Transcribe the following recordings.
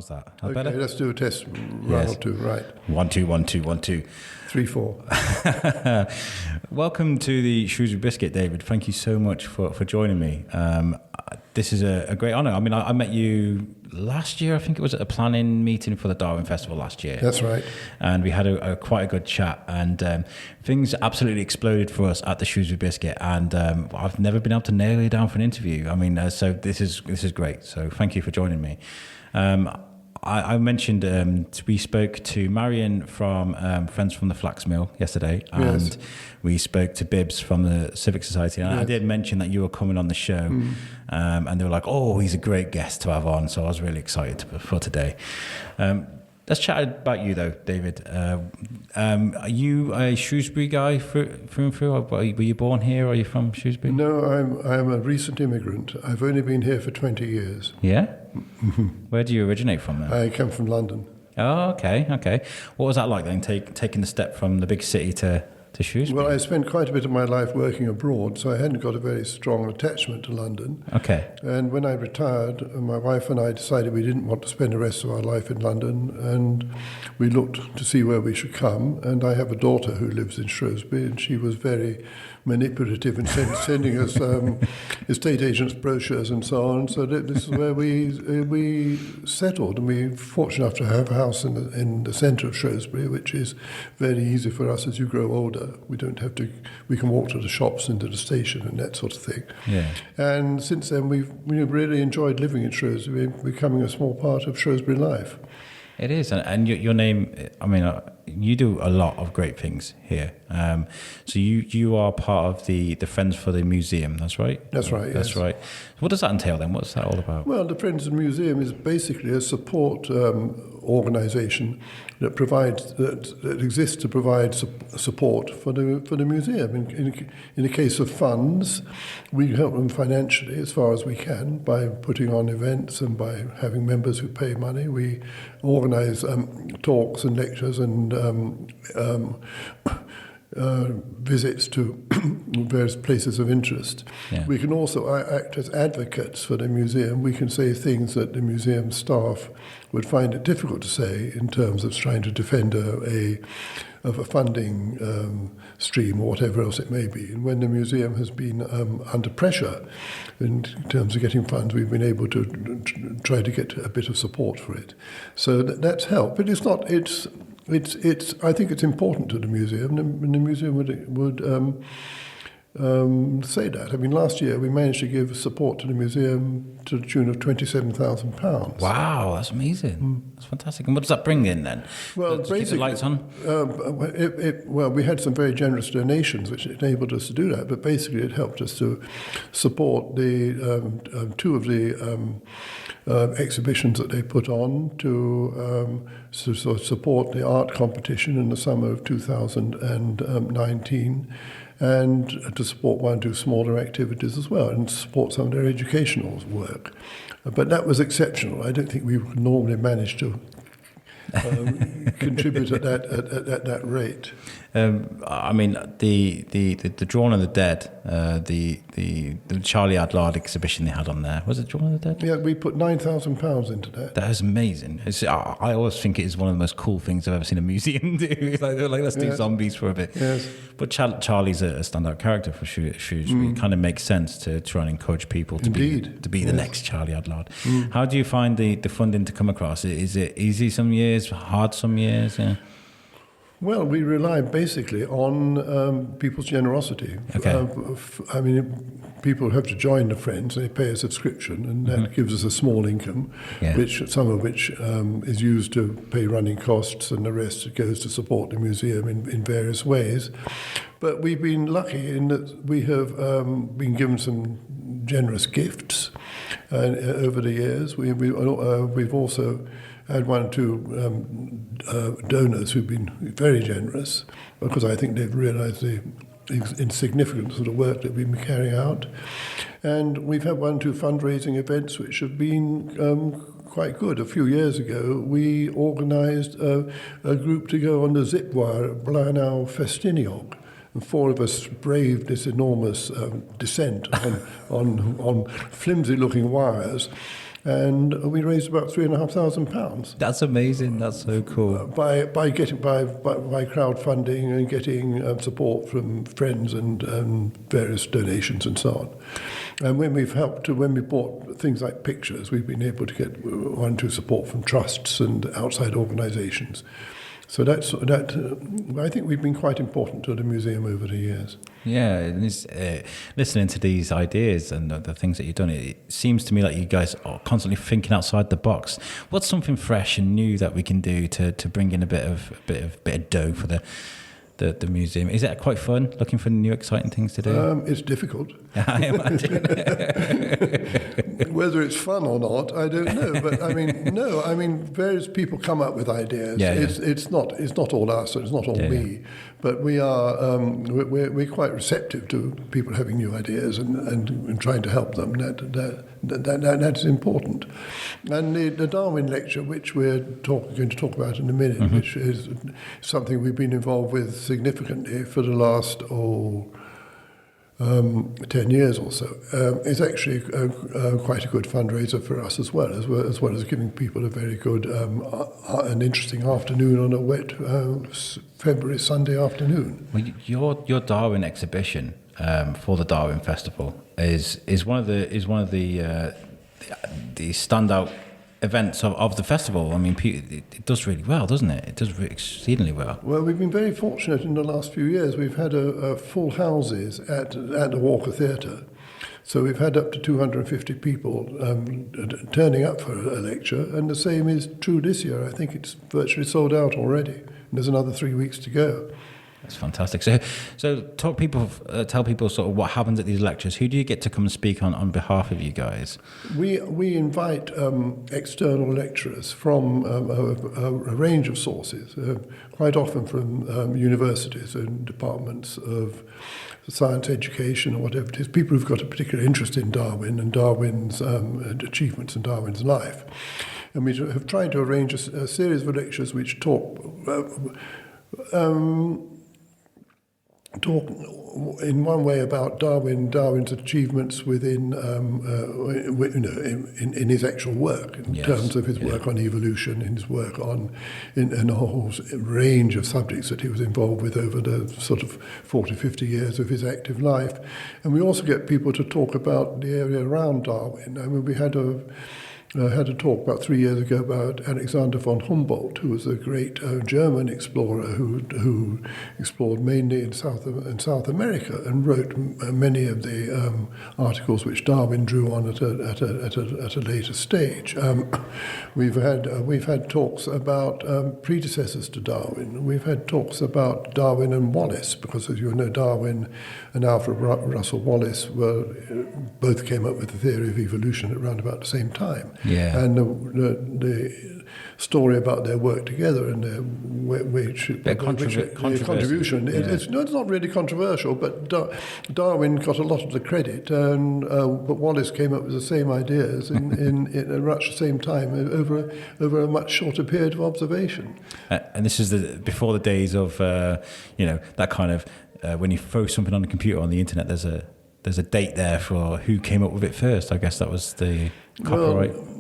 How's that? Okay, better? let's do a test run Yes. or two. Right. 1, 2, 1, 2, 1, 2. 3, 4. Welcome to the Shrewsbury Biscuit, David. Thank you so much for joining me. This is a great honour. I mean, I met you last year. I think it was at a planning meeting for the Darwin Festival last year. That's right. And we had quite a good chat, and things absolutely exploded for us at the Shrewsbury Biscuit. And I've never been able to nail you down for an interview. I mean, so this is great. So thank you for joining me. I mentioned we spoke to Marion from Friends from the Flax Mill yesterday, and Yes. we spoke to Bibbs from the Civic Society. And I Yes. did mention that you were coming on the show, and they were like, "Oh, he's a great guest to have on." So I was really excited for today. Let's chat about you, though, David. Are you a Shrewsbury guy through and through? Were you born here, or are you from Shrewsbury? No, I'm a recent immigrant. I've only been here for 20 years. Yeah? Where do you originate from then? I come from London. Oh, okay. What was that like then, taking the step from the big city to Shrewsbury? Well, I spent quite a bit of my life working abroad, so I hadn't got a very strong attachment to London. Okay. And when I retired, my wife and I decided we didn't want to spend the rest of our life in London, and we looked to see where we should come. And I have a daughter who lives in Shrewsbury, and she was very manipulative in sending us estate agents' brochures and so on. So this is where we settled, and we're fortunate enough to have a house in the centre of Shrewsbury, which is very easy for us as you grow older. We don't have to. We can walk to the shops and to the station and that sort of thing. Yeah. And since then, we've really enjoyed living in Shrewsbury, becoming a small part of Shrewsbury life. It is, and your name. I mean, you do a lot of great things here. So you are part of the Friends for the Museum. That's right. That's right. That's yes. right. What does that entail then? What's that all about? Well, the Friends of the Museum is basically a support organisation that provides that exists to provide support for the museum. In the case of funds, we help them financially as far as we can by putting on events and by having members who pay money. We organise talks and lectures and visits to various places of interest. Yeah. We can also act as advocates for the museum. We can say things that the museum staff would find it difficult to say in terms of trying to defend a funding stream or whatever else it may be. And when the museum has been under pressure in terms of getting funds, we've been able to try to get a bit of support for it. So that's helped. But it's not. It's. I think it's important to the museum, and the museum would say that. I mean, last year we managed to give support to the museum to the tune of £27,000. Wow, that's amazing. That's fantastic. And what does that bring in then? Well, to keep the lights on? Well, we had some very generous donations which enabled us to do that, but basically it helped us to support the two of the exhibitions that they put on, to sort of support the art competition in the summer of 2019, and to support one or two smaller activities as well, and support some of their educational work. But that was exceptional. I don't think we would normally manage to contribute at that rate. I mean, the Drawn and the Dead, the Charlie Adlard exhibition they had on there. Was it Drawn and the Dead? Yeah, we put £9,000 into that. That is amazing. I always think it is one of the most cool things I've ever seen a museum do. like let's do zombies for a bit. Yes. But Charlie's a standout character for Shrewsbury. It kind of makes sense to try and encourage people to be the next Charlie Adlard. How do you find the funding to come across? Is it easy some years, hard some years? Yeah. Well, we rely basically on people's generosity. Okay. I mean, people have to join the Friends. They pay a subscription, and that gives us a small income, some of which is used to pay running costs, and the rest goes to support the museum in various ways. But we've been lucky in that we have been given some generous gifts over the years. We've also had one or two donors who've been very generous, because I think they've realised the insignificance of the work that we've been carrying out. And we've had one or two fundraising events which have been quite good. A few years ago, we organised a group to go on the zip wire at Blaenau Festiniog. And four of us braved this enormous descent on flimsy-looking wires. and we raised about £3,500. That's amazing. That's so cool. By crowdfunding and getting support from friends and various donations and so on. And when we bought things like pictures, we've been able to get one or two support from trusts and outside organisations. So I think we've been quite important to the museum over the years. Yeah, and it's, listening to these ideas and the things that you've done, it seems to me like you guys are constantly thinking outside the box. What's something fresh and new that we can do to bring in a bit of dough for the museum? Is it quite fun looking for new exciting things to do? It's difficult. I imagine. Whether it's fun or not, I don't know. But various people come up with ideas. Yeah, it's not all us, it's not all me. But we are we're quite receptive to people having new ideas and trying to help them. That's important. And the Darwin Lecture, which we're going to talk about in a minute, which is something we've been involved with significantly for the last 10 years or so, is actually quite a good fundraiser for us as well as giving people a very good and interesting afternoon on a wet February Sunday afternoon. Well, your Darwin exhibition for the Darwin Festival is one of the standout events of the festival. I mean, it does really well, doesn't it? It does exceedingly well. Well, we've been very fortunate in the last few years. We've had full houses at the Waterhouse Theatre. So we've had up to 250 people turning up for a lecture, and the same is true this year. I think it's virtually sold out already, and there's another 3 weeks to go. That's fantastic. So tell people sort of what happens at these lectures. Who do you get to come and speak on behalf of you guys? We invite external lecturers from a range of sources, quite often from universities and departments of science education or whatever it is, people who've got a particular interest in Darwin and Darwin's achievements and Darwin's life. And we have tried to arrange a series of lectures which talk in one way about Darwin's achievements within, in his actual work, in terms of his work on evolution, in his work in a whole range of subjects that he was involved with over the sort of 40, 50 years of his active life. And we also get people to talk about the area around Darwin. I mean, we had a talk about 3 years ago about Alexander von Humboldt, who was a great German explorer who explored mainly in South America and wrote many of the articles which Darwin drew on at a later stage. We've had talks about predecessors to Darwin. We've had talks about Darwin and Wallace, because as you know, Darwin and Alfred Russel Wallace both came up with the theory of evolution at around about the same time. Yeah. And the story about their work together and their contribution. Yeah. It's not really controversial, but Darwin got a lot of the credit, but Wallace came up with the same ideas in much the same time over a much shorter period of observation. And this is before the days of that kind of when you throw something on the computer on the internet. There's a date there for who came up with it first. I guess that was the copyright. Well,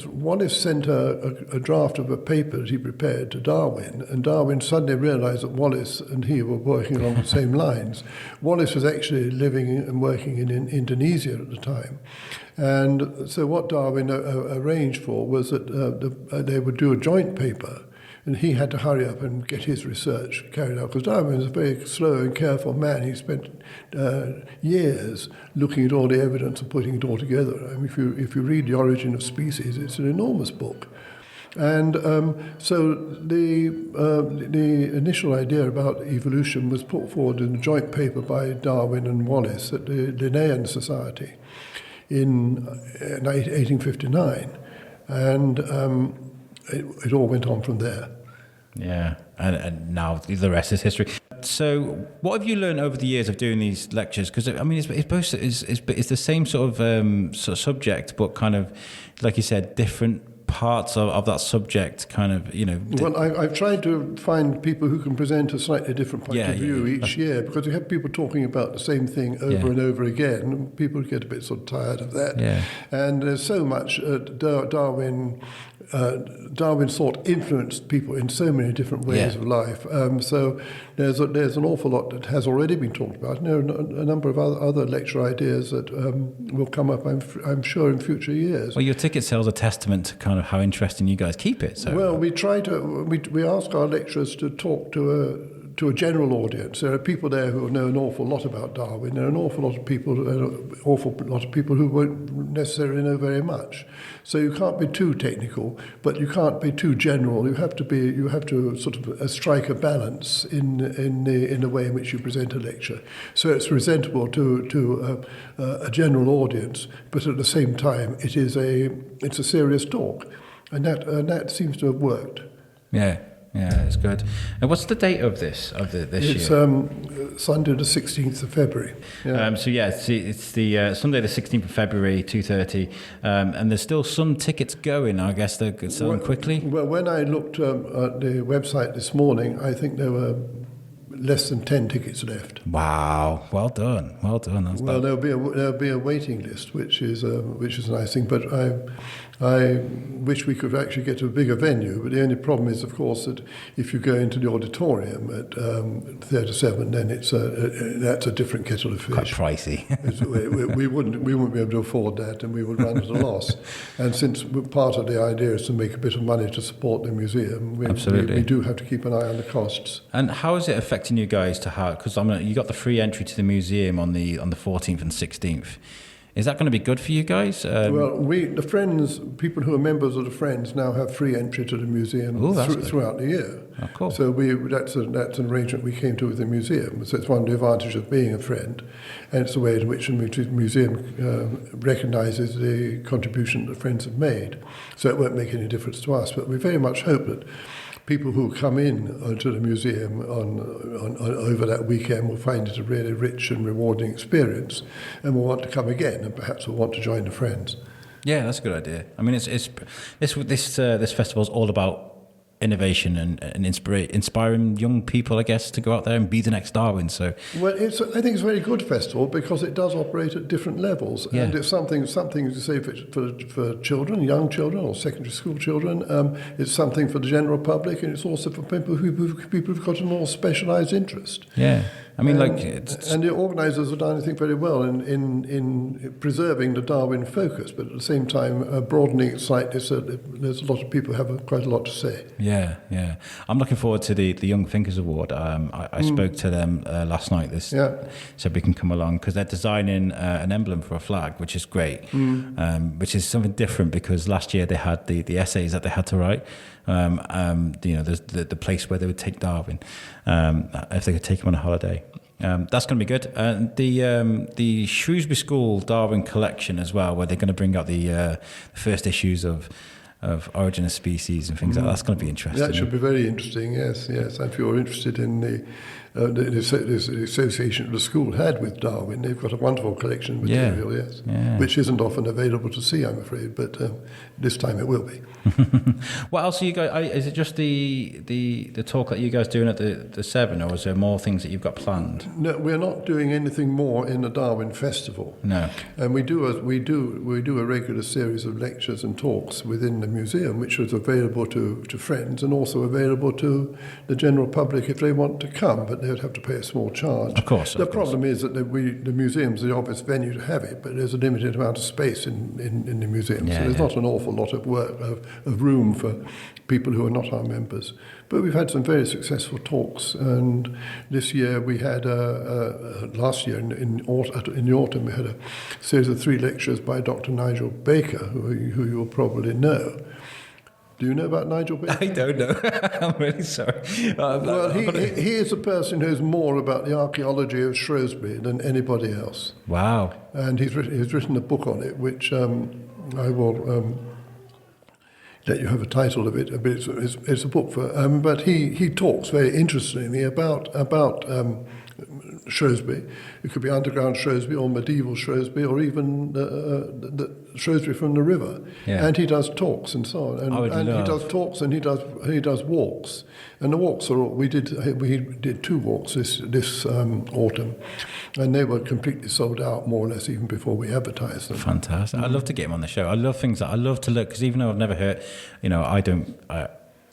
Wallace sent a draft of a paper that he prepared to Darwin, and Darwin suddenly realised that Wallace and he were working along the same lines. Wallace was actually living and working in Indonesia at the time. And so what Darwin arranged for was that they would do a joint paper, and he had to hurry up and get his research carried out, because Darwin was a very slow and careful man. He spent years looking at all the evidence and putting it all together. I mean, if you read The Origin of Species, it's an enormous book. And so the initial idea about evolution was put forward in a joint paper by Darwin and Wallace at the Linnean Society in 1859. And it all went on from there. Yeah, and now the rest is history. So, what have you learned over the years of doing these lectures? Because I mean, it's the same sort of subject, but kind of, like you said, different parts of that subject kind of, Well, I've tried to find people who can present a slightly different point of view each year, because you have people talking about the same thing over and over again, and people get a bit sort of tired of that. Yeah. And there's so much Darwin's thought influenced people in so many different ways of life. So there's an awful lot that has already been talked about. There are a number of other lecture ideas that will come up, I'm sure, in future years. Well, your ticket sales are testament to kind of how interesting you guys keep it. So. Well, we ask our lecturers to talk to a general audience. There are people there who know an awful lot about Darwin. There are an awful lot of people who won't necessarily know very much. So you can't be too technical, but you can't be too general. You have to sort of strike a balance in the way in which you present a lecture, so it's presentable to a general audience, but at the same time it's a serious talk, and that seems to have worked. Yeah. Yeah, it's good. And what's the date of this year? It's Sunday the 16th of February. Yeah. It's the Sunday the 16th of February, 2:30, and there's still some tickets going. I guess they're selling quickly. Well, when I looked at the website this morning, I think there were less than 10 tickets left. Wow, well done. There'll be a waiting list, which is a nice thing. But I wish we could actually get to a bigger venue. But the only problem is, of course, that if you go into the auditorium at Theatre Severn, then that's a different kettle of fish. Quite pricey. we wouldn't be able to afford that, and we would run at a loss. And since part of the idea is to make a bit of money to support the museum, we do have to keep an eye on the costs. And how is it affecting you guys because you got the free entry to the museum on the 14th and 16th. Is that going to be good for you guys? The Friends, people who are members of the Friends now have free entry to the museum throughout the year. Oh, cool. So that's an arrangement we came to with the museum. So it's one of the advantages of being a friend, and it's the way in which the museum recognises the contribution that the Friends have made. So it won't make any difference to us, but we very much hope that people who come in to the museum on over that weekend will find it a really rich and rewarding experience, and will want to come again, and perhaps will want to join the Friends. Yeah, that's a good idea. I mean, this festival is all about innovation and inspiring young people, I guess, to go out there and be the next Darwin. So, well, I think it's a very good festival because it does operate at different levels, and it's something to say for children, young children, or secondary school children. It's something for the general public, and it's also for people who've got a more specialised interest. Yeah. I mean, and the organisers have done, I think, very well in preserving the Darwin focus, but at the same time broadening it slightly so that there's a lot of people who have quite a lot to say. Yeah. I'm looking forward to the Young Thinkers Award. I spoke to them last night. Said we can come along because they're designing an emblem for a flag, which is great, which is something different because last year they had the essays that they had to write. There's the place where they would take Darwin if they could take him on a holiday. That's going to be good. The Shrewsbury School Darwin collection as well, where they're going to bring out the first issues of Origin of Species and things like that. That's going to be interesting. That should be very interesting, yes. If you're interested in the association the school had with Darwin, they've got a wonderful collection of material, which isn't often available to see, I'm afraid, but this time it will be. What else are you guys? Is it just the talk that you guys doing at the Severn, or is there more things that you've got planned? No, we're not doing anything more in the Darwin Festival. No, and we do a regular series of lectures and talks within the museum, which is available to friends and also available to the general public if they want to come, but they would have to pay a small charge. Of course. The problem is that the museum's the obvious venue to have it, but there's a limited amount of space in the museum, so there's not an awful lot of work of room for people who are not our members. But we've had some very successful talks, and this year we had last year in the autumn we had a series of 3 lectures by Dr. Nigel Baker, who you'll probably know. Do you know about Nigel Baker? I don't know. I'm really sorry. Well, he is a person who's more about the archaeology of Shrewsbury than anybody else. Wow. And he's written a book on it, which I will let you have a title of it. But it's a book for. But he talks very interestingly about Shrewsbury. It could be underground Shrewsbury or medieval Shrewsbury or even the Shrewsbury from the river. Yeah. And he does talks and so on. And he does talks and he does walks. And the walks are we did 2 walks this autumn, and they were completely sold out more or less even before we advertised them. Fantastic! I'd love to get him on the show. I love things that I love to look, because even though I've never heard,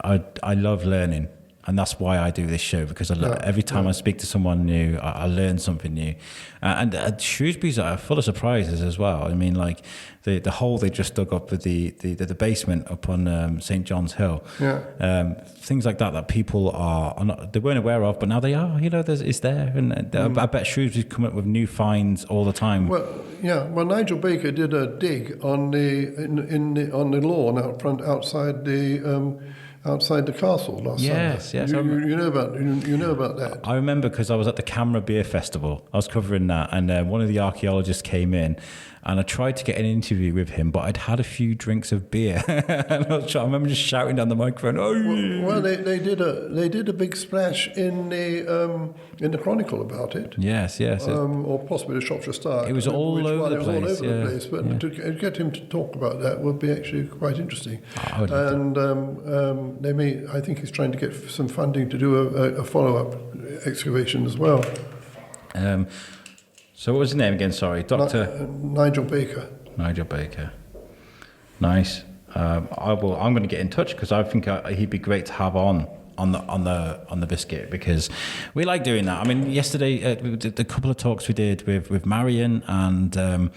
I love learning. And that's why I do this show, because every time I speak to someone new, I learn something new. And Shrewsbury's are full of surprises as well. I mean, like the hole they just dug up with the basement up on St. John's Hill. Yeah. Things like that people they weren't aware of, but now they are. It's there. And I bet Shrewsbury's coming up with new finds all the time. Well, yeah. Well, Nigel Baker did a dig on the lawn out front outside the castle last summer. Yes. You know about that. I remember, because I was at the Camera Beer Festival. I was covering that, and one of the archaeologists came in, and I tried to get an interview with him, but I'd had a few drinks of beer, and I remember just shouting down the microphone. Oh, well, they did a big splash in the Chronicle about it. Yes. Or possibly the Shropshire Star. It was all over the place. But to get him to talk about that would be actually quite interesting. I think he's trying to get some funding to do a follow-up excavation as well. So what was his name again? Sorry, Dr. Nigel Baker. Nigel Baker. Nice. I'm going to get in touch, because I think he'd be great to have on the biscuit, because we like doing that. I mean, yesterday the couple of talks we did with Marion and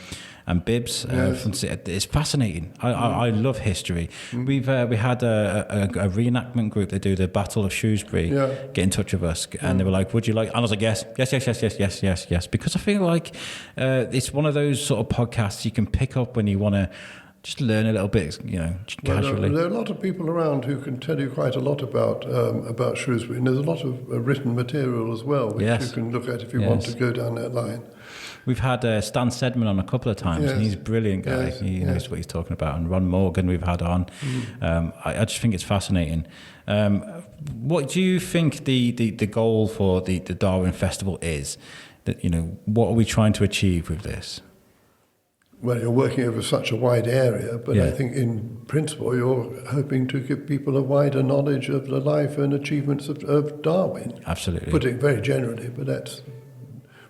Bibbs, yes. It's fascinating. I love history. We had a reenactment group that do the Battle of Shrewsbury get in touch with us, and they were like, "Would you like?" And I was like, "Yes," because I feel like it's one of those sort of podcasts you can pick up when you want to just learn a little bit, casually. There are a lot of people around who can tell you quite a lot about Shrewsbury, and there's a lot of written material as well, which you can look at if you want to go down that line. We've had Stan Sedman on a couple of times, and he's a brilliant guy. Yes. He knows what he's talking about. And Ron Morgan we've had on. I just think it's fascinating. What do you think the goal for the Darwin Festival is? That what are we trying to achieve with this? Well, you're working over such a wide area, but I think in principle you're hoping to give people a wider knowledge of the life and achievements of Darwin. Absolutely. Putting it very generally, but that's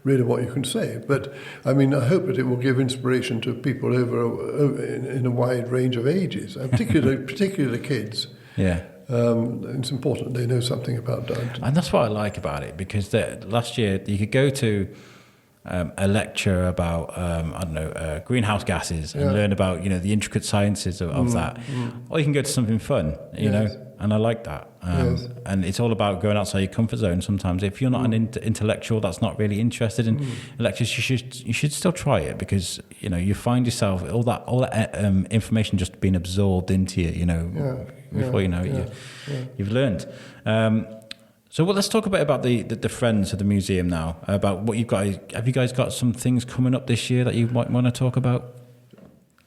really what you can say. But I mean, I hope that it will give inspiration to people over in a wide range of ages, particularly kids. Yeah. It's important they know something about Darwin. And that's what I like about it, because last year you could go to a lecture about greenhouse gases and learn about the intricate sciences of that, or you can go to something fun, you know, and I like that. And it's all about going outside your comfort zone. Sometimes, if you're not an intellectual that's not really interested in lectures, you should still try it, because you find yourself all that information just being absorbed into you, before you know it, you've learned. So let's talk a bit about the Friends of the Museum now, about what you've got. Have you guys got some things coming up this year that you might want to talk about?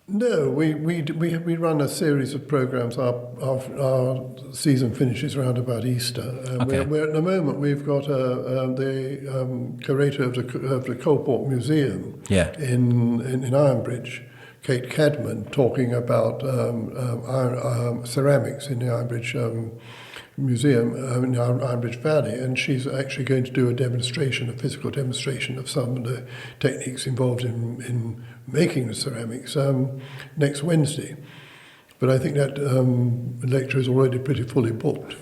No, we run a series of programs. Our season finishes around about Easter. We're at the moment we've got the curator of the Coalport Museum in Ironbridge, Kate Cadman, talking about ceramics in the Ironbridge Museum in Ironbridge Valley, and she's actually going to do a physical demonstration of some of the techniques involved in making the ceramics next Wednesday. But I think that lecture is already pretty fully booked,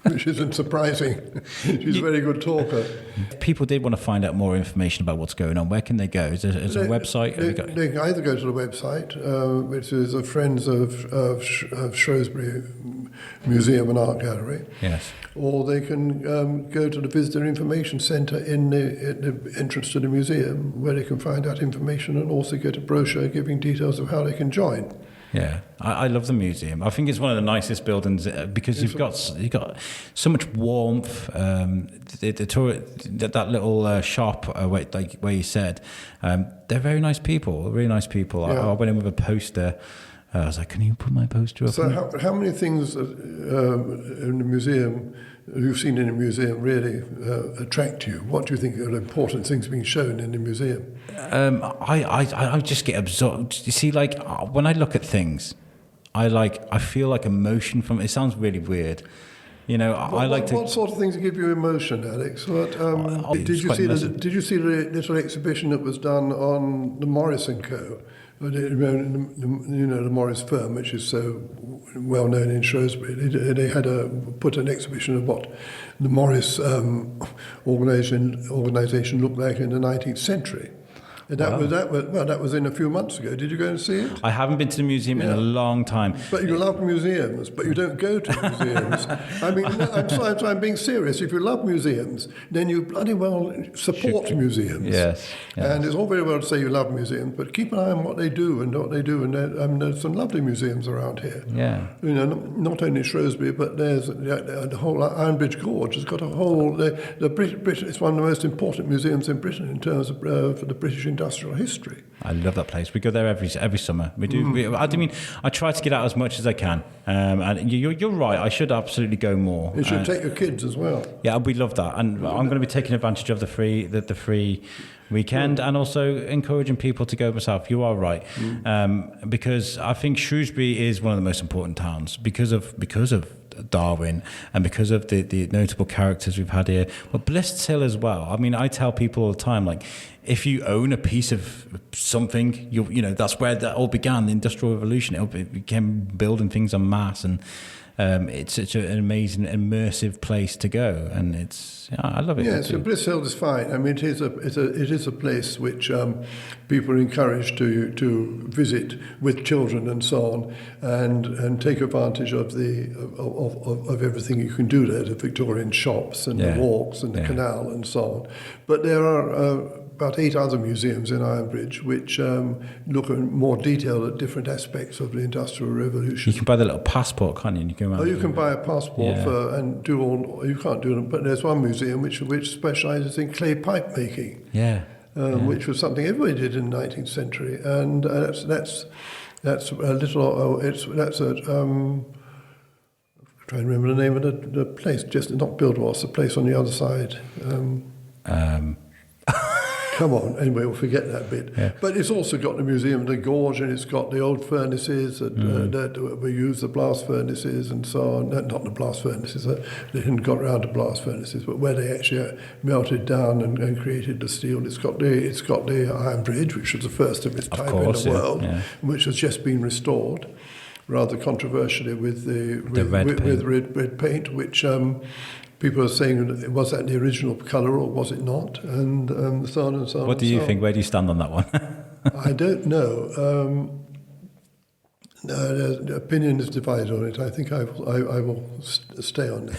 which isn't surprising. She's a very good talker. If people did want to find out more information about what's going on, where can they go? Is there a website? They can either go to the website, which is the Friends of Shrewsbury Museum and Art Gallery. Yes. Or they can go to the Visitor Information Centre in the entrance to the museum, where they can find out information and also get a brochure giving details of how they can join. Yeah, I love the museum. I think it's one of the nicest buildings, because you've got so much warmth. That little shop where you said, they're very nice people. Really nice people. Yeah. I went in with a poster. I was like, "Can you put my poster up?" So, how many things in the museum you've seen in a museum really attract you? What do you think are important things being shown in the museum? I just get absorbed. You see, like when I look at things, I feel like emotion from it. It sounds really weird. You know, What sort of things give you emotion, Alex? Did you see the little exhibition that was done on the Morris & Co.? You know, the Morris firm, which is so well known in Shrewsbury. They had put an exhibition of what the Morris organisation looked like in the 19th century. And that was in a few months ago. Did you go and see it? I haven't been to the museum in a long time. But you love museums, but you don't go to museums. I mean, I'm being serious. If you love museums, then you bloody well support museums. Yes. And it's all very well to say you love museums, but keep an eye on what they do and what they do. And there's some lovely museums around here. Yeah. You know, not only Shrewsbury, but there's the whole Ironbridge Gorge has got a whole. The British. It's one of the most important museums in Britain in terms of for the British industrial history. I love that place. We go there every summer. We do. I try to get out as much as I can. And you're right. I should absolutely go more. You should take your kids as well. Yeah, we love that, and I'm going to be taking advantage of the free weekend, and also encouraging people to go myself. You are right, because I think Shrewsbury is one of the most important towns because of Darwin and because of the notable characters we've had here, but Bliss Hill as well. I mean, I tell people all the time, like, if you own a piece of something, you know that's where that all began, the Industrial Revolution. It became building things en masse, and it's such an amazing, immersive place to go, and I love it. Yeah, so Bliss Hill is fine. I mean, it is a place which people are encouraged to visit with children and so on, and take advantage of of everything you can do there, the Victorian shops and the walks and the canal and so on. But there are about 8 other museums in Ironbridge which look in more detail at different aspects of the Industrial Revolution. You can buy the little passport, can't you? And you go around. You can buy a passport and do all. You can't do them, but there's one museum which specialises in clay pipe making. Which was something everybody did in the 19th century, and that's a little. That's a. I'm trying to remember the name of the place. Just not Buildwas, the place on the other side. Come on, anyway, we'll forget that bit. Yeah. But it's also got the Museum of the Gorge, and it's got the old furnaces that we use, the blast furnaces and so on. Not the blast furnaces, they hadn't got around to blast furnaces, but where they actually melted down and created the steel. It's got the Iron Bridge, which was the first of its type in the world, which has just been restored, rather controversially with red paint, which people are saying, was that the original colour or was it not? And so on and so on. What do you think? Where do you stand on that one? I don't know. The opinion is divided on it. I think I will stay on it.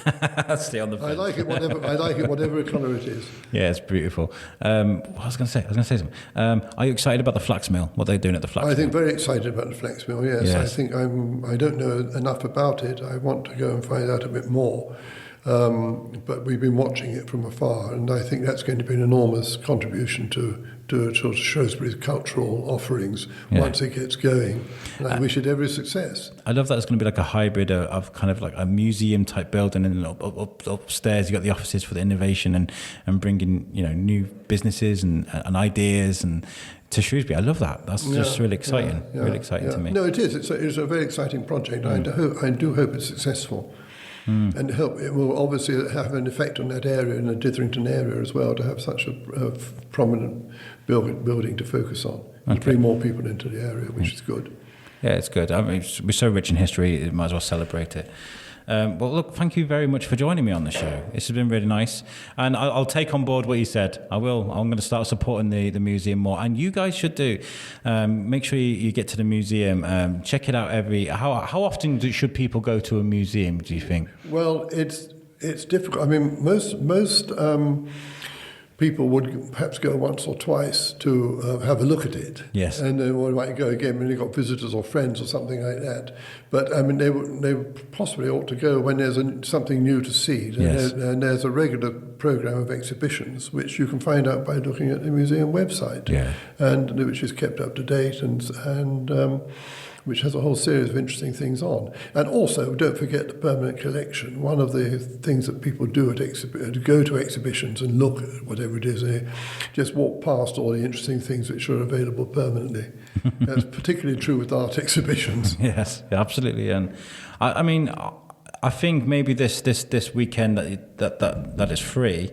Stay on the fence. I like it whatever colour it is. Yeah, it's beautiful. What was I going to say something. Are you excited about the flax mill? What they're doing at the flax mill? I think very excited about the flax mill. Yes. I think I don't know enough about it. I want to go and find out a bit more. But we've been watching it from afar, and I think that's going to be an enormous contribution to Shrewsbury's cultural offerings once it gets going. And I wish it every success. I love that it's going to be like a hybrid of kind of like a museum type building, and upstairs you've got the offices for the innovation and bringing new businesses and ideas and to Shrewsbury. I love that. That's just really exciting. Really exciting to me. No, it is. It's a very exciting project. I do hope it's successful. And it will obviously have an effect on that area, in the Ditherington area as well, to have such a prominent building to focus on. And bring more people into the area, which is good. Yeah, it's good. I mean, we're so rich in history, it might as well celebrate it. Well, look, thank you very much for joining me on the show. This has been really nice. And I'll take on board what you said. I will. I'm going to start supporting the museum more. And you guys should do. Make sure you get to the museum. Check it out How often should people go to a museum, do you think? Well, it's difficult. I mean, most people would perhaps go once or twice to have a look at it. Yes. And they might go again when they've got visitors or friends or something like that. But, I mean, they possibly ought to go when there's something new to see. Yes. And there's a regular programme of exhibitions, which you can find out by looking at the museum website, and which is kept up to date. And which has a whole series of interesting things on. And also, don't forget the permanent collection. One of the things that people do at go to exhibitions and look at whatever it is, they just walk past all the interesting things which are available permanently. That's particularly true with art exhibitions. Yes, absolutely. And I mean, I think maybe this weekend that is free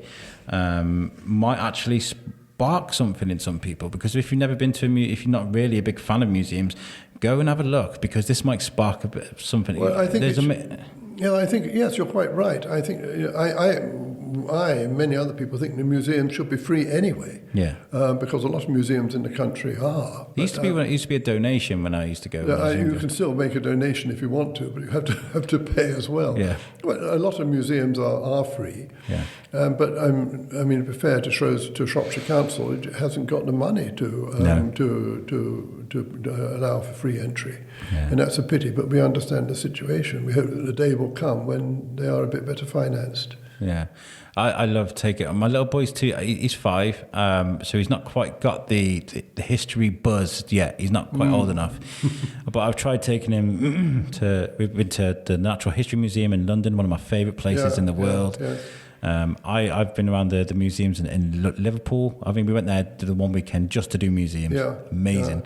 might actually spark something in some people, because if you've never been to if you're not really a big fan of museums, go and have a look, because this might spark a bit of something. Well, I think I think yes, you're quite right. I think I and many other people think the museum should be free anyway. Yeah. Because a lot of museums in the country are. It used to be a donation when I used to go. You can still make a donation if you want to, but you have to pay as well. Yeah. Well, a lot of museums are free. Yeah. But I mean, to be fair to Shropshire Council, it hasn't got the money to allow for free entry, and that's a pity. But we understand the situation. We hope that the day will come when they are a bit better financed. Yeah, I love taking my little boy's he's 5, so he's not quite got the history buzz yet. He's not quite old enough, but I've tried taking him we've been to the Natural History Museum in London, one of my favourite places in the world. Yeah. I've been around the museums in Liverpool. I think we went there the one weekend just to do museums. Yeah, amazing.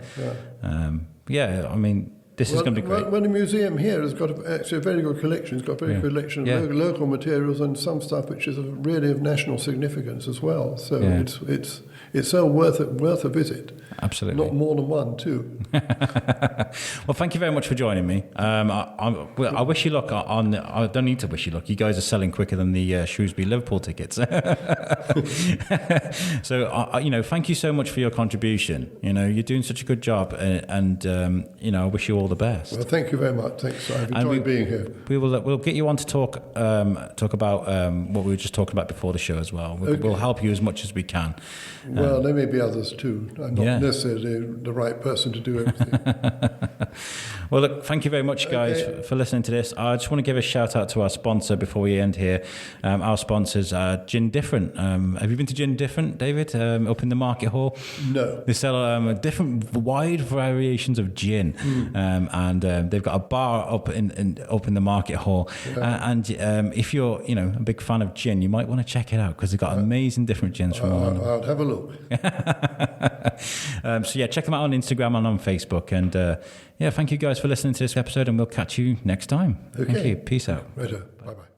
Yeah. I mean, this is going to be great. Well, the museum here has got actually a very good collection. It's got a very good collection of local materials and some stuff which is really of national significance as well. So it's so worth a visit. Absolutely. Not more than one, too. Well, thank you very much for joining me. I wish you luck I don't need to wish you luck. You guys are selling quicker than the Shrewsbury Liverpool tickets. So, thank you so much for your contribution. You're doing such a good job, and I wish you all the best. Well, thank you very much. Thanks. I've enjoyed being here. We'll get you on to talk about what we were just talking about before the show as well. We'll help you as much as we can. Well, there may be others too. I'm not necessarily the right person to do everything. Well, look, thank you very much, guys, for listening to this. I just want to give a shout out to our sponsor before we end here. Our sponsors are Gin Different. Have you been to Gin Different, David, up in the market hall? No. They sell different wide variations of gin, and they've got a bar up in the market hall. And if you're a big fan of gin, you might want to check it out, because they've got amazing different gins from all over. I'll have a look. So check them out on Instagram and on Facebook. And thank you guys for listening to this episode, and we'll catch you next time. Okay. Thank you. Peace out. Right. Bye-bye.